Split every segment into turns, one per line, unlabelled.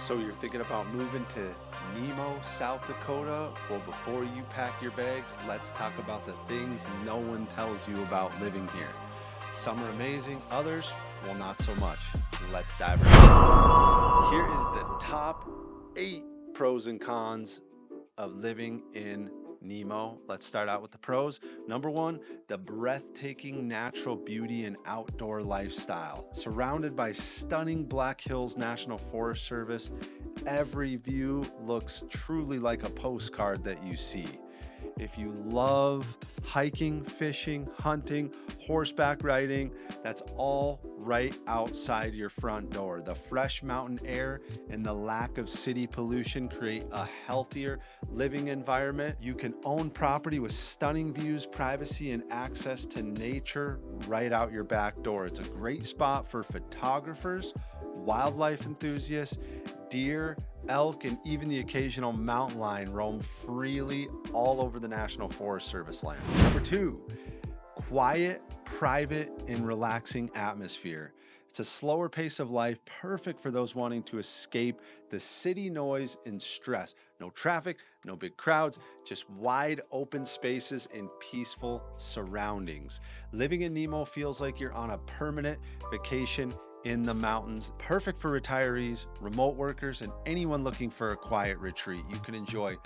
So you're thinking about moving to Nemo, South Dakota? Well, before you pack your bags, let's talk about the things no one tells you about living here. Some are amazing, others, well, not so much. Let's dive right in. Here is the top 8 pros and cons of living in Nemo. Let's start out with the pros. Number 1, the breathtaking natural beauty and outdoor lifestyle. Surrounded by stunning Black Hills National Forest Service, every view looks truly like a postcard that you see. If you love hiking, fishing, hunting, horseback riding, that's all right outside your front door. The fresh mountain air and the lack of city pollution create a healthier living environment. You can own property with stunning views, privacy, and access to nature right out your back door. It's a great spot for photographers, wildlife enthusiasts, deer, elk, and even the occasional mountain lion roam freely all over the National Forest Service land. Number 2, quiet, private, and relaxing atmosphere. It's a slower pace of life, perfect for those wanting to escape the city noise and stress. No traffic, no big crowds, just wide open spaces and peaceful surroundings. Living in Nemo feels like you're on a permanent vacation in the mountains, perfect for retirees, remote workers, and anyone looking for a quiet retreat. You can enjoy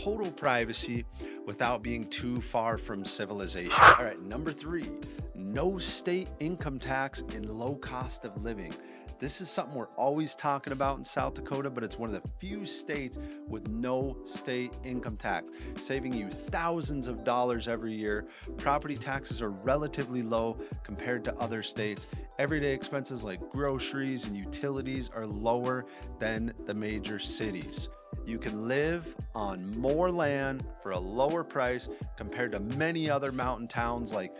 total privacy without being too far from civilization. All right, number 3, no state income tax and low cost of living. This is something we're always talking about in South Dakota, but it's one of the few states with no state income tax, saving you thousands of dollars every year. Property taxes are relatively low compared to other states. Everyday expenses like groceries and utilities are lower than the major cities. You can live on more land for a lower price compared to many other mountain towns like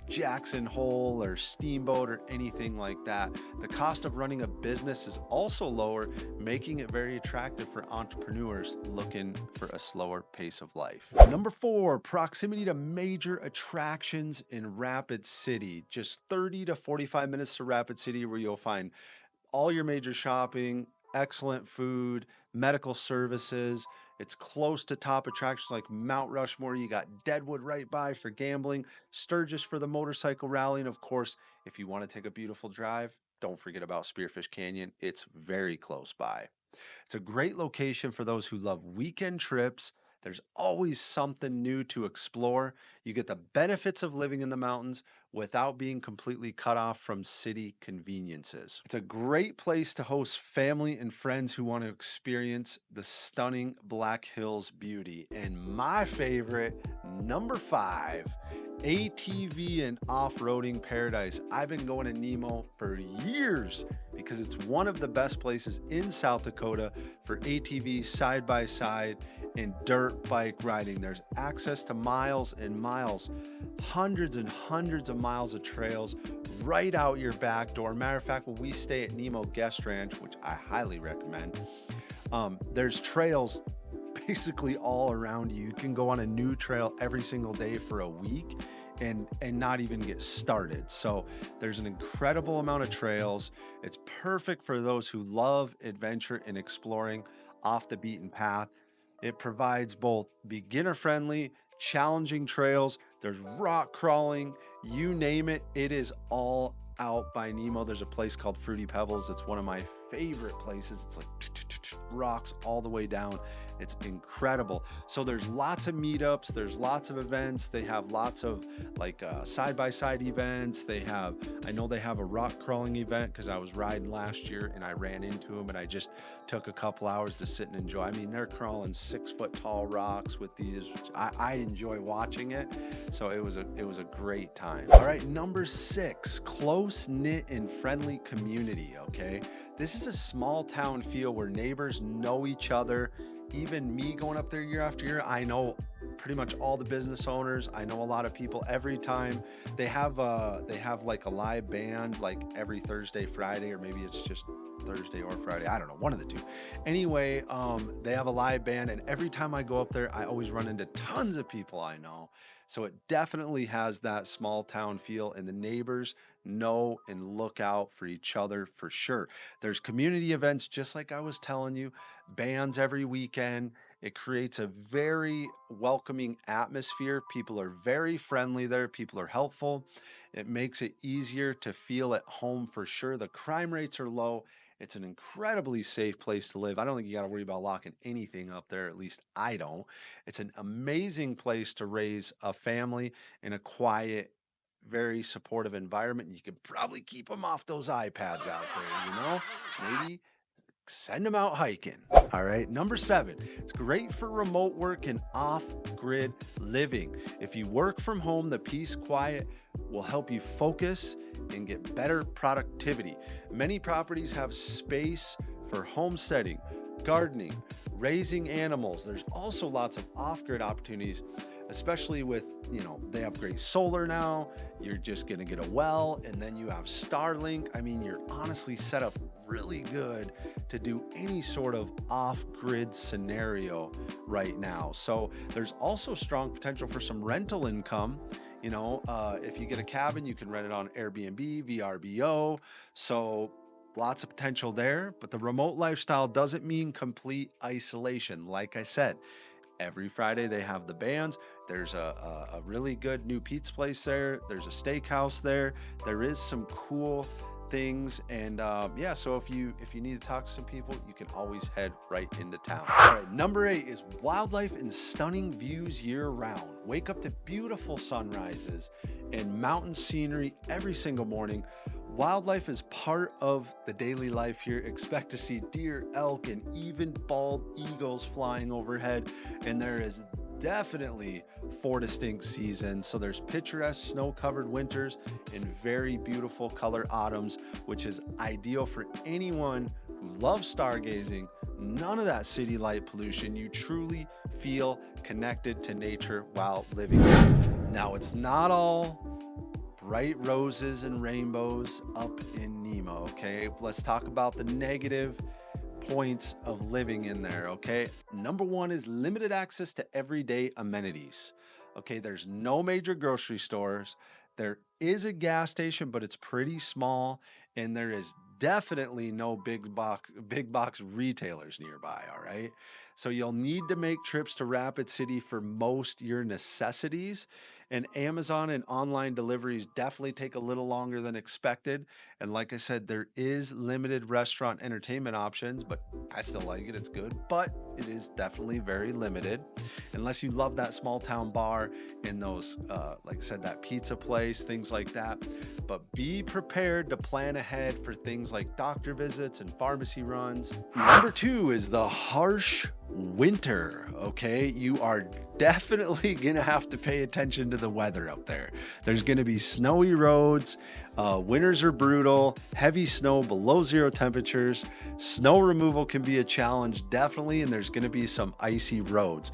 Jackson Hole or Steamboat or anything like that. The cost of running a business is also lower, making it very attractive for entrepreneurs looking for a slower pace of life. Number 4, proximity to major attractions in Rapid City. Just 30 to 45 minutes to Rapid City, where you'll find all your major shopping, excellent food, medical services. It's close to top attractions like Mount Rushmore. You got Deadwood right by for gambling, Sturgis for the motorcycle rally, and of course, if you want to take a beautiful drive, don't forget about Spearfish Canyon. It's very close by. It's a great location for those who love weekend trips. There's always something new to explore. You get the benefits of living in the mountains without being completely cut off from city conveniences. It's a great place to host family and friends who want to experience the stunning Black Hills beauty. And my favorite, number 5, ATV and off-roading paradise. I've been going to Nemo for years because it's one of the best places in South Dakota for ATVs, side-by-side, and dirt bike riding. There's access to miles and miles, hundreds and hundreds of miles of trails right out your back door. Matter of fact, when we stay at Nemo Guest Ranch, which I highly recommend, there's trails basically all around you. You can go on a new trail every single day for a week and not even get started. So there's an incredible amount of trails. It's perfect for those who love adventure and exploring off the beaten path. It provides both beginner-friendly, challenging trails. There's rock crawling, you name it. It is all out by Nemo. There's a place called Fruity Pebbles. It's one of my favorite places. It's like rocks all the way down. It's incredible. So there's lots of meetups. There's lots of events. They have lots of like side-by-side events. I know they have a rock crawling event because I was riding last year and I ran into them and I just took a couple hours to sit and enjoy. I mean, they're crawling 6-foot tall rocks with these. I enjoy watching it. So it was a great time. All right, number 6, close-knit and friendly community, okay? This is a small town feel where neighbors know each other. Even me going up there year after year, I know pretty much all the business owners. I know a lot of people. Every time they have like a live band like every Thursday, Friday, or maybe it's just Thursday or Friday. I don't know, one of the two. Anyway, they have a live band, and every time I go up there, I always run into tons of people I know. So it definitely has that small town feel, and the neighbors know and look out for each other for sure. There's community events, just like I was telling you, bands every weekend. It creates a very welcoming atmosphere. People are very friendly there, people are helpful. It makes it easier to feel at home for sure. The crime rates are low. It's an incredibly safe place to live. I don't think you got to worry about locking anything up there. At least I don't. It's an amazing place to raise a family in a quiet, very supportive environment. You could probably keep them off those iPads out there, Maybe send them out hiking. All right. Number 7, it's great for remote work and off grid living. If you work from home, the peace, quiet will help you focus and get better productivity. Many properties have space for homesteading, gardening, raising animals. There's also lots of off grid opportunities, especially with, they have great solar now. You're just going to get a well, and then you have Starlink. I mean, you're honestly set up really good to do any sort of off-grid scenario right now. So there's also strong potential for some rental income. If you get a cabin, you can rent it on Airbnb, VRBO. So lots of potential there, but the remote lifestyle doesn't mean complete isolation. Like I said, every Friday they have the bands. There's a really good new pizza place there. There's a steakhouse there. There is some cool things, and so if you need to talk to some people, you can always head right into town. All right, number 8 is wildlife and stunning views year round. Wake up to beautiful sunrises and mountain scenery every single morning. Wildlife is part of the daily life here. Expect to see deer, elk, and even bald eagles flying overhead. And there is definitely 4 distinct seasons. So there's picturesque snow-covered winters and very beautiful color autumns, which is ideal for anyone who loves stargazing. None of that city light pollution. You truly feel connected to nature while living here. Now, it's not all bright roses and rainbows up in Nemo, okay? Let's talk about the negative points of living in there, okay? Number 1 is limited access to everyday amenities. Okay, there's no major grocery stores. There is a gas station, but it's pretty small, and there is definitely no big box retailers nearby, all right? So you'll need to make trips to Rapid City for most your necessities, and Amazon and online deliveries definitely take a little longer than expected. And like I said, there is limited restaurant entertainment options, but I still like it. It's good, but it is definitely very limited. Unless you love that small town bar and those, like I said, that pizza place, things like that. But be prepared to plan ahead for things like doctor visits and pharmacy runs. Number 2 is the harsh winter, okay? You are definitely gonna have to pay attention to the weather up there. There's gonna be snowy roads. Winters are brutal, heavy snow, below 0 temperatures. Snow removal can be a challenge, definitely, and there's gonna be some icy roads.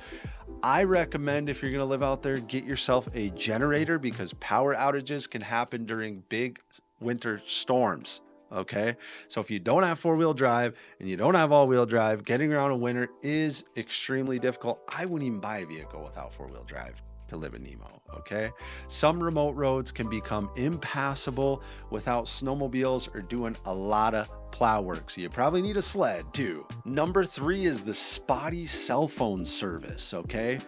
I recommend, if you're gonna live out there, get yourself a generator, because power outages can happen during big winter storms. Okay, so if you don't have 4-wheel drive and you don't have all-wheel drive, getting around in winter is extremely difficult. I wouldn't even buy a vehicle without 4-wheel drive to live in Nemo. Okay, some remote roads can become impassable without snowmobiles or doing a lot of plow work, so you probably need a sled too. Number 3 is the spotty cell phone service. Okay,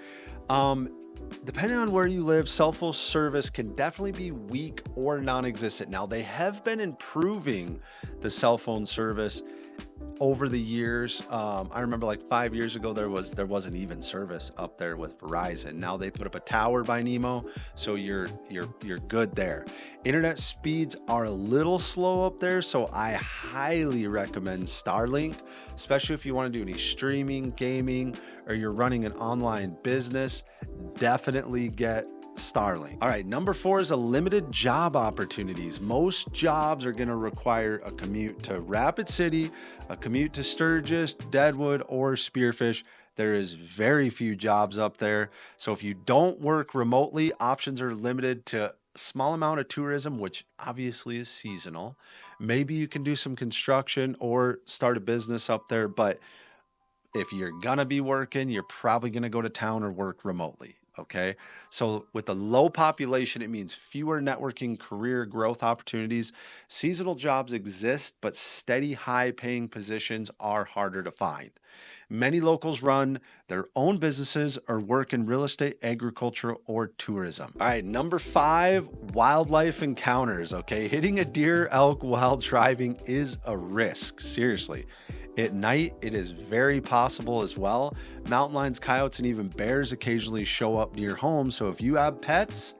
depending on where you live, cell phone service can definitely be weak or non-existent. Now, they have been improving the cell phone service over the years. I remember like 5 years ago, there wasn't even service up there with Verizon. Now they put up a tower by Nemo, so you're good there. Internet speeds are a little slow up there, so I highly recommend Starlink, especially if you want to do any streaming, gaming, or you're running an online business. Definitely get Starlink. All right, number 4 is a limited job opportunities. Most jobs are going to require a commute to Rapid City, a commute to Sturgis, Deadwood, or Spearfish. There is very few jobs up there. So if you don't work remotely, options are limited to a small amount of tourism, which obviously is seasonal. Maybe you can do some construction or start a business up there, but if you're gonna be working, you're probably gonna go to town or work remotely. Okay. So with the low population, it means fewer networking career growth opportunities. Seasonal jobs exist, but steady, high paying positions are harder to find. Many locals run their own businesses or work in real estate, agriculture, or tourism. All right, number 5, wildlife encounters. Okay, hitting a deer, elk while driving is a risk. Seriously. At night, it is very possible as well. Mountain lions, coyotes, and even bears occasionally show up near home. So if you have pets,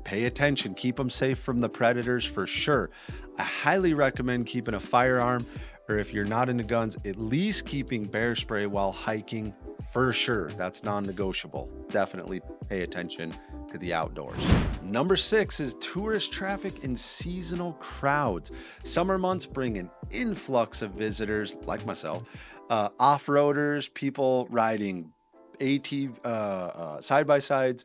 pay attention. Keep them safe from the predators for sure. I highly recommend keeping a firearm, or if you're not into guns, at least keeping bear spray while hiking for sure. That's non-negotiable. Definitely pay attention to the outdoors. Number 6 is tourist traffic and seasonal crowds. Summer months bring an influx of visitors like myself, off-roaders, people riding side-by-sides,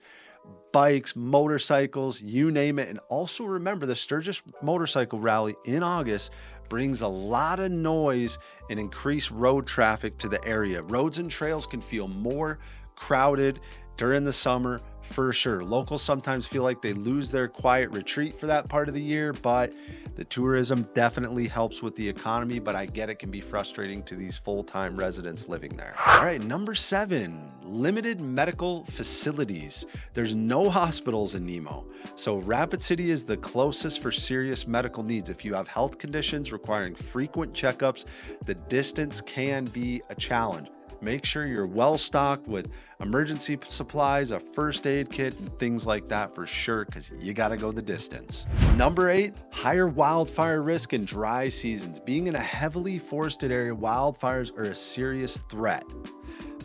bikes, motorcycles, you name it. And also remember, the Sturgis Motorcycle Rally in August brings a lot of noise and increased road traffic to the area. Roads and trails can feel more crowded during the summer for sure. Locals sometimes feel like they lose their quiet retreat for that part of the year, but the tourism definitely helps with the economy, but I get it can be frustrating to these full-time residents living there. All right, number 7, limited medical facilities. There's no hospitals in Nemo, so Rapid City is the closest for serious medical needs. If you have health conditions requiring frequent checkups, the distance can be a challenge. Make sure you're well stocked with emergency supplies, a first aid kit, and things like that for sure, because you got to go the distance. Number 8, higher wildfire risk in dry seasons. Being in a heavily forested area, wildfires are a serious threat.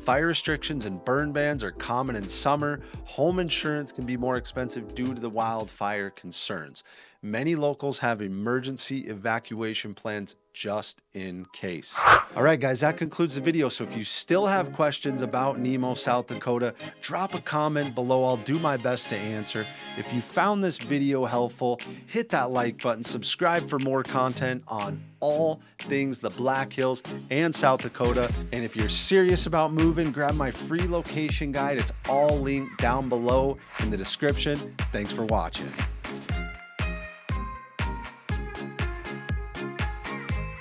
Fire restrictions and burn bans are common in summer. Home insurance can be more expensive due to the wildfire concerns. Many locals have emergency evacuation plans just in case. All right, guys, that concludes the video. So if you still have questions about Nemo, South Dakota, drop a comment below. I'll do my best to answer. If you found this video helpful, hit that like button, subscribe for more content on all things the Black Hills and South Dakota. And if you're serious about moving, grab my free location guide. It's all linked down below in the description. Thanks for watching.